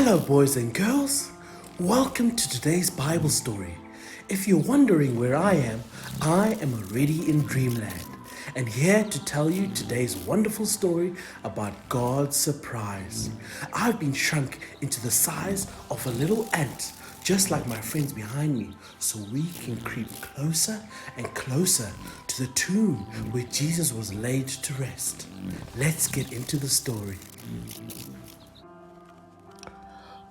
Hello, boys and girls. Welcome to today's Bible story. If you're wondering where I am already in Dreamland and here to tell you today's wonderful story about God's surprise. I've been shrunk into the size of a little ant, just like my friends behind me, so we can creep closer and closer to the tomb where Jesus was laid to rest. Let's get into the story.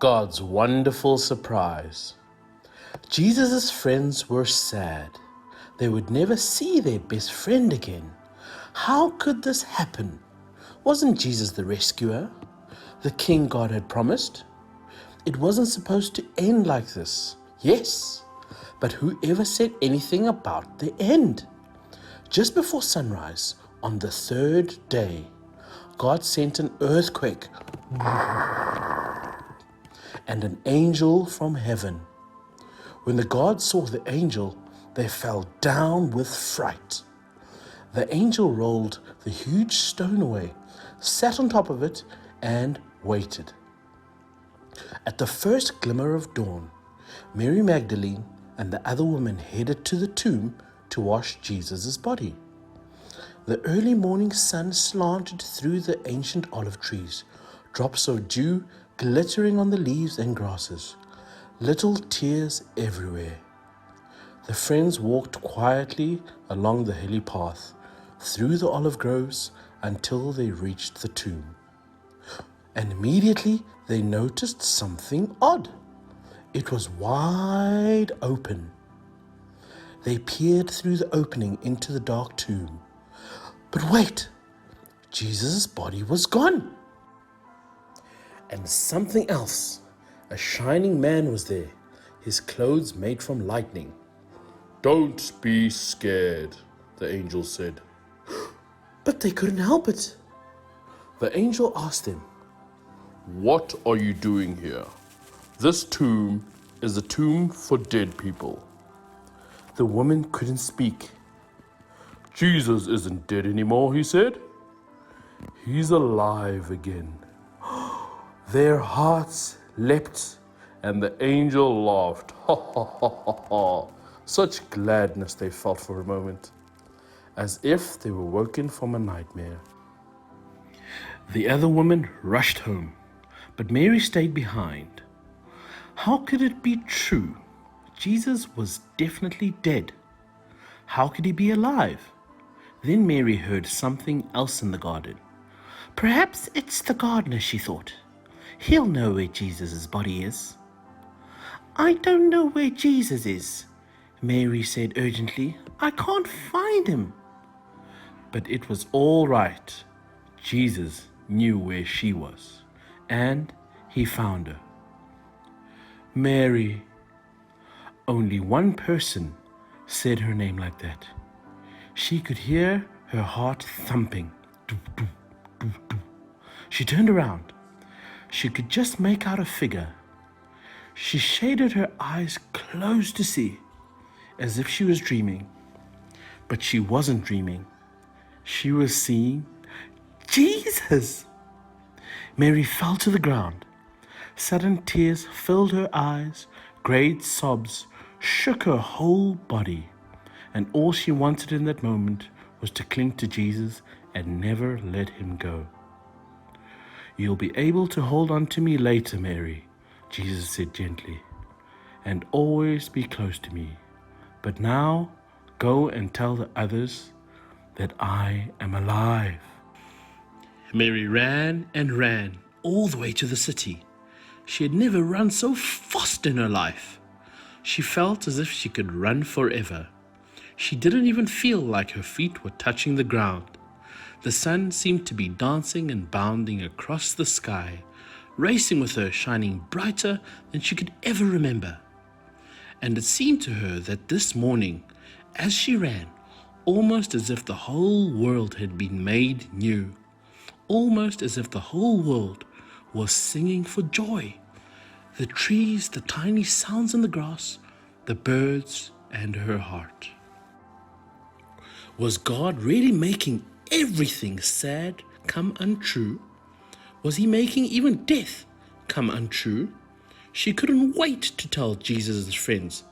God's wonderful surprise. Jesus' friends were sad. They would never see their best friend again. How could this happen? Wasn't Jesus the rescuer? The king God had promised? It wasn't supposed to end like this. Yes, but whoever said anything about the end? Just before sunrise, on the third day, God sent an earthquake and an angel from heaven. When the gods saw the angel, they fell down with fright. The angel rolled the huge stone away, sat on top of it, and waited. At the first glimmer of dawn, Mary Magdalene and the other women headed to the tomb to wash Jesus' body. The early morning sun slanted through the ancient olive trees, drops of dew glittering on the leaves and grasses, little tears everywhere. The friends walked quietly along the hilly path, through the olive groves until they reached the tomb. And immediately they noticed something odd. It was wide open. They peered through the opening into the dark tomb. But wait, Jesus' body was gone. And something else. A shining man was there, his clothes made from lightning. "Don't be scared," the angel said. But they couldn't help it. The angel asked them, "What are you doing here? This tomb is a tomb for dead people." The woman couldn't speak. "Jesus isn't dead anymore," he said. "He's alive again." Their hearts leapt, and the angel laughed. Ha ha ha ha ha. Such gladness they felt for a moment, as if they were woken from a nightmare. The other woman rushed home, but Mary stayed behind. How could it be true? Jesus was definitely dead. How could he be alive? Then Mary heard something else in the garden. Perhaps it's the gardener, she thought. He'll know where Jesus' body is. "I don't know where Jesus is," Mary said urgently. "I can't find him." But it was all right. Jesus knew where she was, and he found her. Mary. Only one person said her name like that. She could hear her heart thumping. She turned around. She could just make out a figure. She shaded her eyes closed to see, as if she was dreaming. But she wasn't dreaming. She was seeing Jesus. Mary fell to the ground. Sudden tears filled her eyes. Great sobs shook her whole body. And all she wanted in that moment was to cling to Jesus and never let him go. "You'll be able to hold on to me later, Mary," Jesus said gently, "and always be close to me. But now go and tell the others that I am alive." Mary ran and ran all the way to the city. She had never run so fast in her life. She felt as if she could run forever. She didn't even feel like her feet were touching the ground. The sun seemed to be dancing and bounding across the sky, racing with her, shining brighter than she could ever remember. And it seemed to her that this morning, as she ran, almost as if the whole world had been made new, almost as if the whole world was singing for joy. The trees, the tiny sounds in the grass, the birds, and her heart. Was God really making everything sad come untrue? Was he making even death come untrue, she couldn't wait to tell Jesus' friends.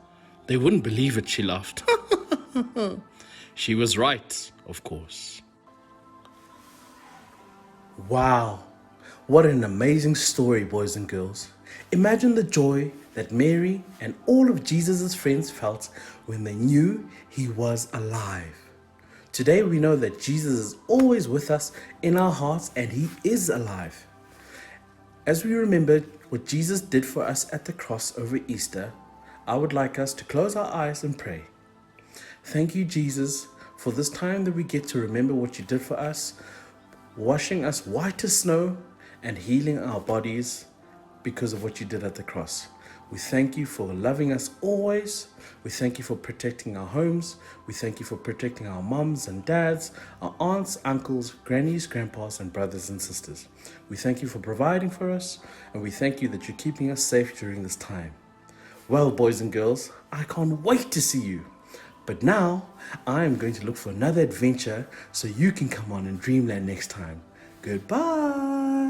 They wouldn't believe it, she laughed. She was right, of course. Wow, what an amazing story, boys and girls. Imagine the joy that Mary and all of Jesus' friends felt when they knew he was alive. Today we know that Jesus is always with us in our hearts and he is alive. As we remember what Jesus did for us at the cross over Easter, I would like us to close our eyes and pray. Thank you, Jesus, for this time that we get to remember what you did for us, washing us white as snow and healing our bodies because of what you did at the cross. We thank you for loving us always. We thank you for protecting our homes. We thank you for protecting our mums and dads, our aunts, uncles, grannies, grandpas, and brothers and sisters. We thank you for providing for us, and we thank you that you're keeping us safe during this time. Well, boys and girls, I can't wait to see you. But now, I am going to look for another adventure so you can come on in Dreamland next time. Goodbye.